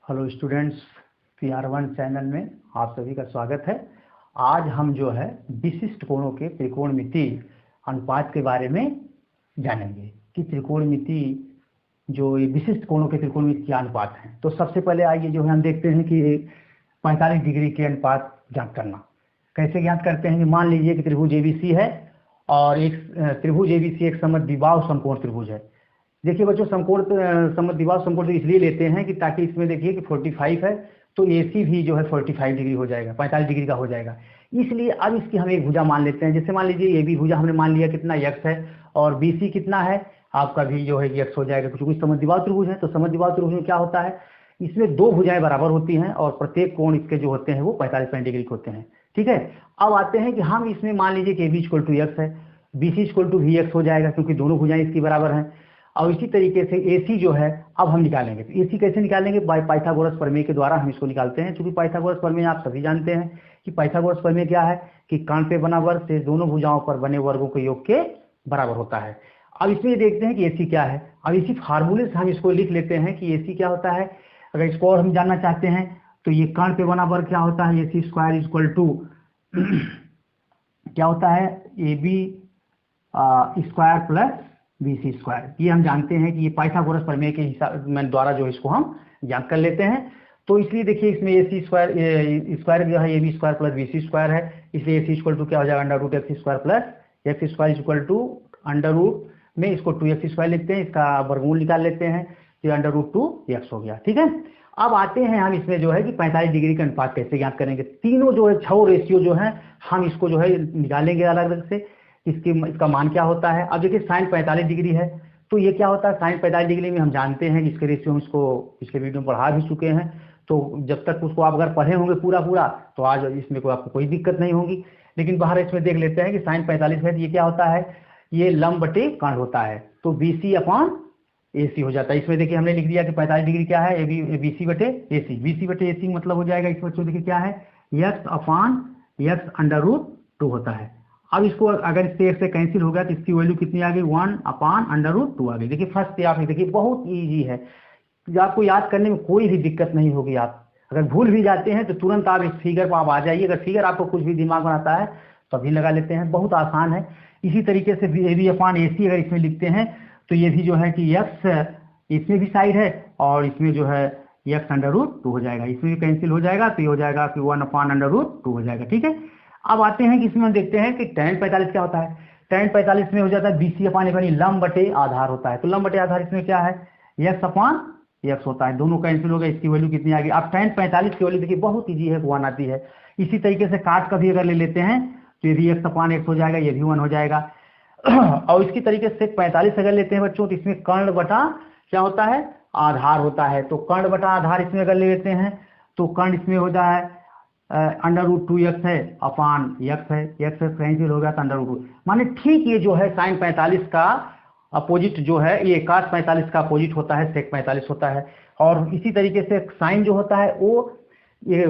Hello students, PR1 channel में आप सभी का स्वागत है। आज हम जो है विशिष्ट कोणों के त्रिकोणमिति अनुपात के बारे में जानेंगे कि त्रिकोणमिति जो ये विशिष्ट कोणों के त्रिकोणमिति क्या अनुपात हैं। तो सबसे पहले आइए जो है हम देखते हैं कि 45 डिग्री के अनुपात ज्ञात करना। कैसे ज्ञात करते हैं कि मान लीजिए कि त्रिभुज ABC है और एक त्रिभुज ABC एक समद्विबाहु समकोण त्रिभुज है। देखिए बच्चों, समद्विबाहु समकोण तो इसलिए लेते हैं कि ताकि इसमें देखिए कि 45 है तो AC भी जो है 45 डिग्री हो जाएगा, 45 डिग्री का हो जाएगा। इसलिए अब इसकी हम एक भुजा मान लेते हैं। जैसे मान लीजिए AB भुजा हमने मान लिया कितना x है और BC कितना है आपका भी जो है x हो जाएगा, क्योंकि समद्विबाहु त्रिभुज है। तो समद्विबाहु त्रिभुज में क्या होता है, इसमें दो भुजाएं बराबर होती हैं और प्रत्येक कोण इसके जो होते हैं वो 45 डिग्री के होते हैं। ठीक है, अब आते हैं कि हम इसमें मान लीजिए कि AB = x है, BC = VX हो जाएगा क्योंकि दोनों भुजाएं इसकी बराबर हैं। और इसी तरीके से AC जो है अब हम निकालेंगे। तो AC कैसे निकालेंगे? बाय पाइथागोरस प्रमेय के द्वारा हम इसको निकालते हैं। क्योंकि पाइथागोरस प्रमेय आप सभी जानते हैं कि पाइथागोरस प्रमेय क्या है कि कान पे बना वर्ग से दोनों भुजाओं पर बने वर्गों के योग के बराबर होता है। अब इसमें देखते हैं कि AC क्या है। अब इसी फार्मूले से हम इसको लिख लेते हैं कि AC क्या होता है। अगर इसको और हम जानना चाहते हैं तो ये कान पे बना वर्ग क्या होता है, AC² क्या होता है, AB² + BC²। ये हम जानते हैं कि ये पाइथागोरस प्रमेय के हिसाब द्वारा जो इसको हम ज्ञात कर लेते हैं। तो इसलिए देखिए इसमें AC² जो है AB² + BC² है, इसलिए AC = क्या हो जाएगा, √x² + x² में इसको 2x² लिखते हैं, इसका वर्गमूल निकाल लेते हैं तो √2x हो गया। ठीक है, अब आते हैं हम इसमें जो है कि 45 डिग्री का अनुपात कैसे ज्ञात करेंगे। तीनों जो है 6 रेशियो जो है हम इसको जो है निकालेंगे अलग अलग से, इसका मान क्या होता है। अब देखिए sin 45 डिग्री है तो ये क्या होता है, sin 45 डिग्री में हम जानते हैं कि इसके रेशियो हम इसको पिछले वीडियो में पढ़ा भी चुके हैं। तो जब तक उसको आप अगर पढ़े होंगे पूरा तो आज इसमें आपको कोई दिक्कत नहीं होगी। लेकिन बाहर इसमें देख लेते हैं कि sin 45 है तो ये क्या होता है, ये लंब बटे कर्ण होता है, तो BC/AC हो जाता है। इसमें देखिए हमने लिख दिया कि 45 डिग्री क्या है, BC/AC मतलब हो जाएगा इस बच्चों देखिए क्या है, x/x√2 होता है। अब इसको अगर इससे x से कैंसिल हो गया तो इसकी वैल्यू कितनी आ गई, 1/√2 आ गई। देखिए फर्स्ट से आप देखिए बहुत ईजी है, आपको याद करने में कोई भी दिक्कत नहीं होगी। आप अगर भूल भी जाते हैं तो तुरंत आप इस फिगर पर आप आ जाइए। अगर फिगर आपको कुछ भी दिमाग में आता है तो अभी लगा लेते हैं, बहुत आसान है। इसी तरीके से AB/AC अगर इसमें लिखते हैं तो ये भी जो है कि x इसमें भी साइड है और इसमें जो है x√2 हो जाएगा, इसमें भी कैंसिल हो जाएगा तो ये हो जाएगा कि 1/√2 हो जाएगा। ठीक है, अब आते हैं कि इसमें हम देखते हैं कि tan 45 क्या होता है। tan 45 में हो जाता है BC/यानी लंब बटे आधार होता है। तो लंब बटे आधार इसमें क्या है, x/x होता है, दोनों कैंसिल हो गए, इसकी वैल्यू कितनी आ गई। अब tan 45 की वैल्यू देखिए बहुत ईजी है, 1 आती है। इसी तरीके से काट का भी अगर ले लेते हैं तो ये भी x/x हो जाएगा, ये भी 1 हो जाएगा। और इसकी तरीके से 45 अगर लेते हैं बच्चों तो इसमें कर्ण बटा क्या होता है, आधार होता है। तो कर्ण बटा आधार इसमें अगर ले लेते हैं तो कर्ण इसमें हो जाए √2x है अपान x है, x से कैंसिल हो गया तो √2। माने ठीक ये जो है sin 45 का अपोजिट जो है, ये cos 45 का अपोजिट होता है, sec 45 होता है। और इसी तरीके से साइन जो होता है वो ये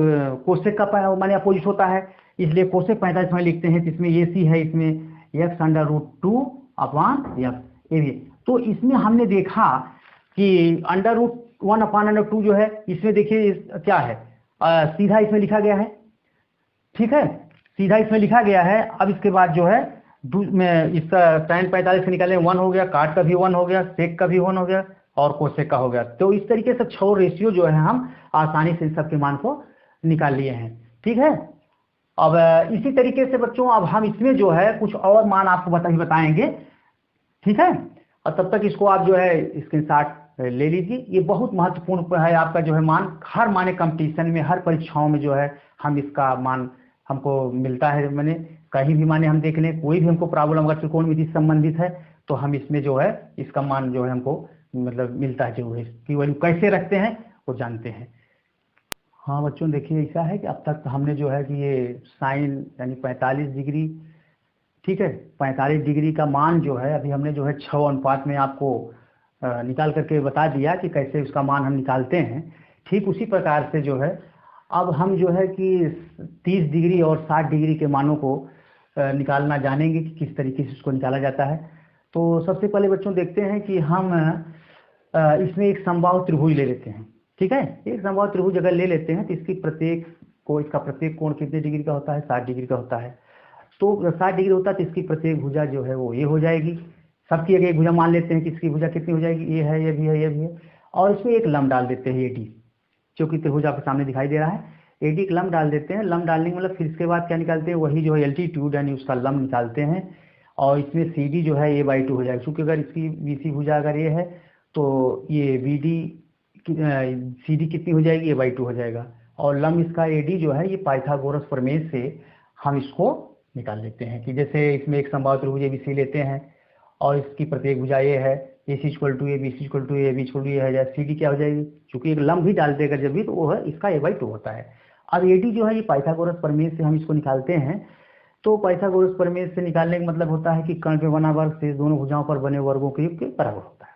कोसेक का माने अपोजिट होता है, इसलिए कोसेक 45 में लिखते हैं। इसमें AC है, इसमें x√2/x ये भी। तो इसमें हमने देखा कि √1/√2 जो है इसमें देखिए क्या है, सीधा इसमें लिखा गया है। ठीक है, सीधा इसमें लिखा गया है। अब इसके बाद जो है में इसका tan 45 से निकाले 1 हो गया, काट का भी 1 हो गया, सेक का भी 1 हो गया और कोसेक का हो गया। तो इस तरीके से 6 रेशियो जो है हम आसानी से इन सबके मान को निकाल लिए हैं। ठीक है, अब इसी तरीके से बच्चों अब हम इसमें जो है कुछ और मान आपको बताएंगे। ठीक है, और तब तक इसको आप जो है स्क्रीनशॉट ले लीजिए। ये बहुत महत्वपूर्ण है आपका जो है मान, हर माने कंपटीशन में, हर परीक्षाओं में जो है हम इसका मान हमको मिलता है। मैंने कहीं भी माने हम देख लें, कोई भी हमको प्रॉब्लम अगर त्रिकोणमिति से संबंधित है तो हम इसमें जो है इसका मान जो है हमको मतलब मिलता है, जो है इसकी वैल्यू कैसे रखते हैं वो जानते हैं। हाँ बच्चों देखिए ऐसा है कि अब तक हमने जो है कि ये साइन यानी 45 डिग्री, ठीक है, 45 डिग्री का मान जो है अभी हमने जो है 6 अनुपात में आपको निकाल करके बता दिया कि कैसे उसका मान हम निकालते हैं। ठीक उसी प्रकार से जो है अब हम जो है कि 30 डिग्री और 60 डिग्री के मानों को निकालना जानेंगे कि किस तरीके से उसको निकाला जाता है। तो सबसे पहले बच्चों देखते हैं कि हम इसमें एक समबाहु त्रिभुज ले लेते हैं। ठीक है। एक समबाहु त्रिभुज अगर ले लेते हैं तो इसका प्रत्येक कोण कितने डिग्री का होता है, 60 डिग्री का होता है। तो 60 डिग्री होता है तो इसकी प्रत्येक भुजा जो है वो ये हो जाएगी। सबकी अगर एक भुजा मान लेते हैं कि इसकी भुजा कितनी हो जाएगी, ये है, ये भी है, ये भी है, और इसमें एक लंब डाल देते हैं एडी, जो कि त्रिभुज आपके सामने दिखाई दे रहा है। एडी एक लंब डाल देते हैं। लंब डालने के मतलब फिर इसके बाद क्या निकालते हैं, वही जो है एल्टीट्यूड यानी उसका लंब निकालते हैं, और इसमें सी डी जो है a/2 हो जाएगा। क्योंकि अगर इसकी बीसी भुजा अगर ये है तो ये बी डी सी डी कितनी हो जाएगी, a/2 हो जाएगा। और लंब इसका ए डी जो है ये पाइथागोरस प्रमेय से हम इसको निकाल लेते हैं कि जैसे इसमें एक समबाहु त्रिभुज ABC लेते हैं और इसकी प्रत्येक भुजा ये है, AC = a, BC = a, AB = a है, या CD क्या हो जाएगी, क्योंकि एक लंब भी डाल देगा जब भी तो वो है इसका a/2 होता है। अब AD जो है ये पाइथागोरस प्रमेय से हम इसको निकालते हैं। तो पाइथागोरस प्रमेय से निकालने का मतलब होता है कि कर्ण पे बना वर्ग शेष दोनों भुजाओं पर बने वर्गों के योग के बराबर होता है।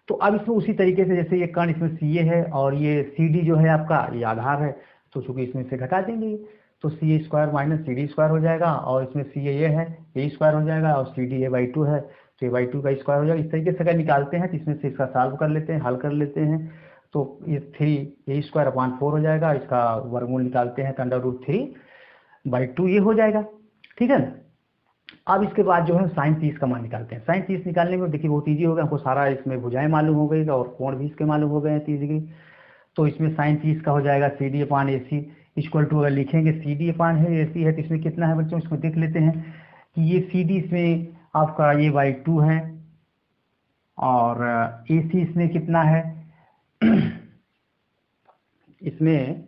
तो अब इसमें उसी तरीके से जैसे ये कर्ण इसमें CA है और ये CD जो है आपका ये आधार है, तो चूंकि इसमें से घटा देंगे तो CA² - CD² हो जाएगा, और इसमें CA ये है, A² हो जाएगा, और CD a/2 है तो a/2 का स्क्वायर हो जाएगा। इस तरीके से अगर निकालते हैं तो इसमें से इसका सॉल्व कर लेते हैं, हल कर लेते हैं, तो ये 3a²/4 हो जाएगा। इसका वर्गमूल निकालते हैं तो √3/2 ये हो जाएगा। ठीक है। अब इसके बाद जो है sin 30 का मान निकालते हैं। sin 30 निकालने में देखिए बहुत ईजी हो गया, हमको सारा इसमें भुजाएं मालूम हो गई और कोण भी इसके मालूम हो गए हैं 30 डिग्री। तो इसमें sin 30 का हो जाएगा CD/AC = अगर लिखेंगे CD/AC है तो इसमें कितना है बच्चों, इसको देख लेते हैं कि ये CD इसमें आपका a/2 है और AC इसमें कितना है इसमें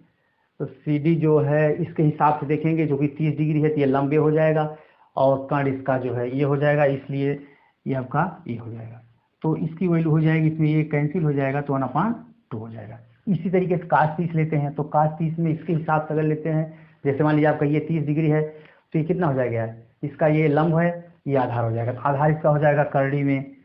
तो CD जो है इसके हिसाब से देखेंगे जो कि 30 डिग्री है तो ये लंबे हो जाएगा, और कर्ण इसका जो है ये हो जाएगा, इसलिए ये आपका ये हो जाएगा। तो इसकी वैल्यू हो जाएगी, इसमें ये कैंसिल हो जाएगा तो 1/2 हो जाएगा। इसी तरीके से cos 30 लेते हैं तो cos 30 में इसके हिसाब से अगर लेते हैं, जैसे मान लीजिए आपका ये 30 डिग्री है तो ये कितना हो जाएगा, इसका ये लंब है, ये आधार हो जाएगा। आधार इसका हो जाएगा करड़ी में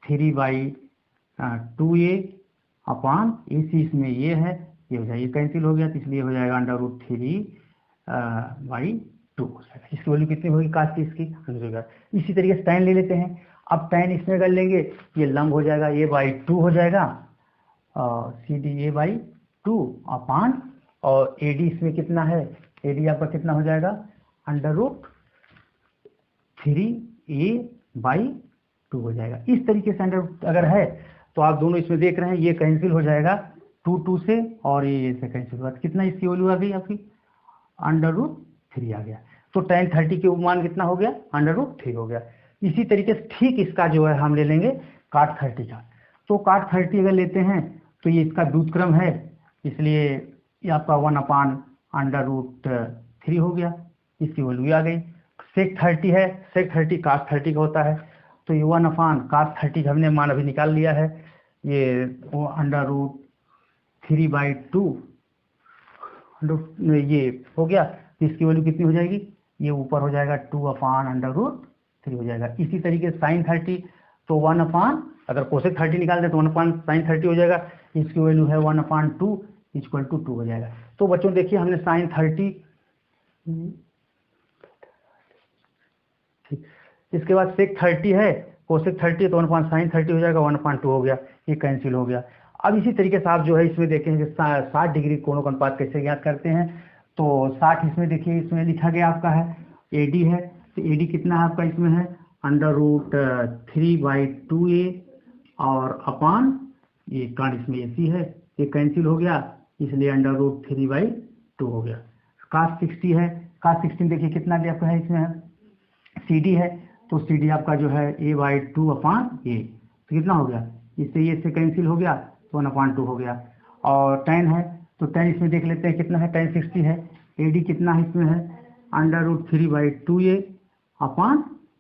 3/2a/AC, इसमें ये है, ये हो जाएगा, ये कैंसिल हो गया तो इसलिए हो जाएगा √3/2 हो जाएगा। इसकी वैल्यू कितनी होगी cos 30 की, 100। इसी तरीके से tan ले लेते हैं। अब tan इसमें कर लेंगे, ये लंब हो जाएगा a/2 हो जाएगा, CD a/2 और AD इसमें कितना है, AD आपका कितना हो जाएगा √3a/2 हो जाएगा। इस तरीके से अगर है तो आप दोनों इसमें देख रहे हैं ये कैंसिल हो जाएगा 2 से, और ये से कैंसिल हुआ, कितना इसकी वैल्यू आ गई आपकी √3 आ गया। तो tan 30 के मान कितना हो गया, √3 हो गया। इसी तरीके से ठीक इसका जो है हम ले लेंगे cot 30 का। तो cot 30 अगर लेते हैं तो ये इसका व्युत्क्रम है, इसलिए ये आपका 1/√3 हो गया, इसकी वैल्यू आ गई। sec 30 है, sec 30 cos 30 का होता है, तो ये 1/cos 30 का हमने मान अभी निकाल लिया है, ये √3/2 ये हो गया। तो इसकी वैल्यू कितनी हो जाएगी, ये ऊपर हो जाएगा 2/√3 हो जाएगा। इसी तरीके से sin 30 तो 1 अगर cosec 30 निकाल दे तो 1/sin 30 हो जाएगा, इसकी वैल्यू है 1/2 = 2 हो जाएगा। तो बच्चों देखिए हमने sin 30 ठीक, इसके बाद sec 30 है, cosec 30 है तो 1/sin 30 हो जाएगा, 1/2 हो गया, ये कैंसिल हो गया। अब इसी तरीके से आप जो है इसमें देखेंगे 60 डिग्री कोणों का अनुपात कैसे ज्ञात करते हैं। तो 60 इसमें देखिए इसमें लिखा गया आपका है AD है, तो AD कितना है आपका इसमें है √3/2a और अपान ये कर्ण इसमें AC है, ये कैंसिल हो गया, इसलिए √3/2 हो गया। cos 60 है, cos 16 देखिए कितना दिया आपका है इसमें है CD है, तो CD आपका जो है a/2 a, तो कितना हो गया, इससे ये से कैंसिल हो गया तो 1/2 हो गया। और tan है तो tan इसमें देख लेते हैं कितना है, tan 60 है, AD कितना है इसमें है √3/2a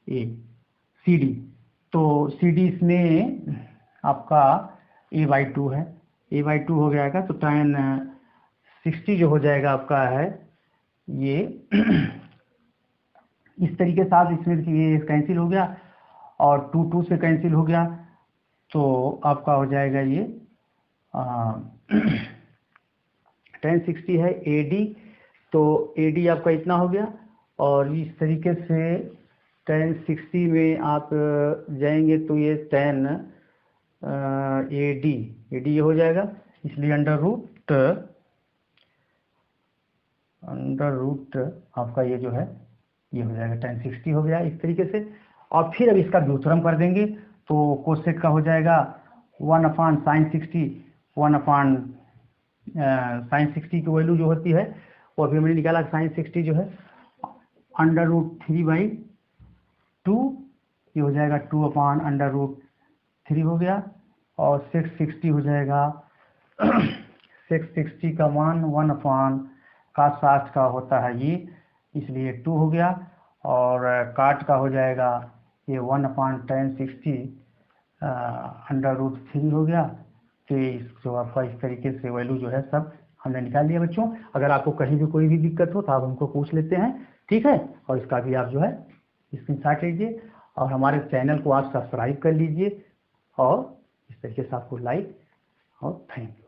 a CD, तो CD इसमें आपका a/2 है, a/2 हो जाएगा तो tan 60 जो हो जाएगा आपका है ये इस तरीके से आप इसमें ये कैंसिल हो गया और 2 से कैंसिल हो गया, तो आपका हो जाएगा ये tan 60 है AD, तो AD आपका इतना हो गया। और इस तरीके से tan 60 में आप जाएंगे तो ये tan AD ये हो जाएगा, इसलिए अंडर रूट आपका ये जो है ये हो जाएगा tan 60 हो गया इस तरीके से। और फिर अब इसका व्युत्क्रम कर देंगे तो कोसेक का हो जाएगा 1/sin 60, 1/sin 60 की वैल्यू जो होती है वो अभी हमने निकाला sin 60 जो है √3/2, ये हो जाएगा 2/√3 हो गया। और 660 हो जाएगा 660 का मान 1/cos60 का होता है ये, इसलिए 2 हो गया। और काट का हो जाएगा ये 1/tan 60 √3 हो गया। तो जो आपका इस तरीके से वैल्यू जो है सब हमने निकाल लिया बच्चों। अगर आपको कहीं भी कोई भी दिक्कत हो तो आप हमको पूछ लेते हैं, ठीक है। और इसका भी आप जो है स्क्रीनशॉट लीजिए और हमारे चैनल को आप सब्सक्राइब कर लीजिए और इस तरीके से आपको लाइक और थैंक यू।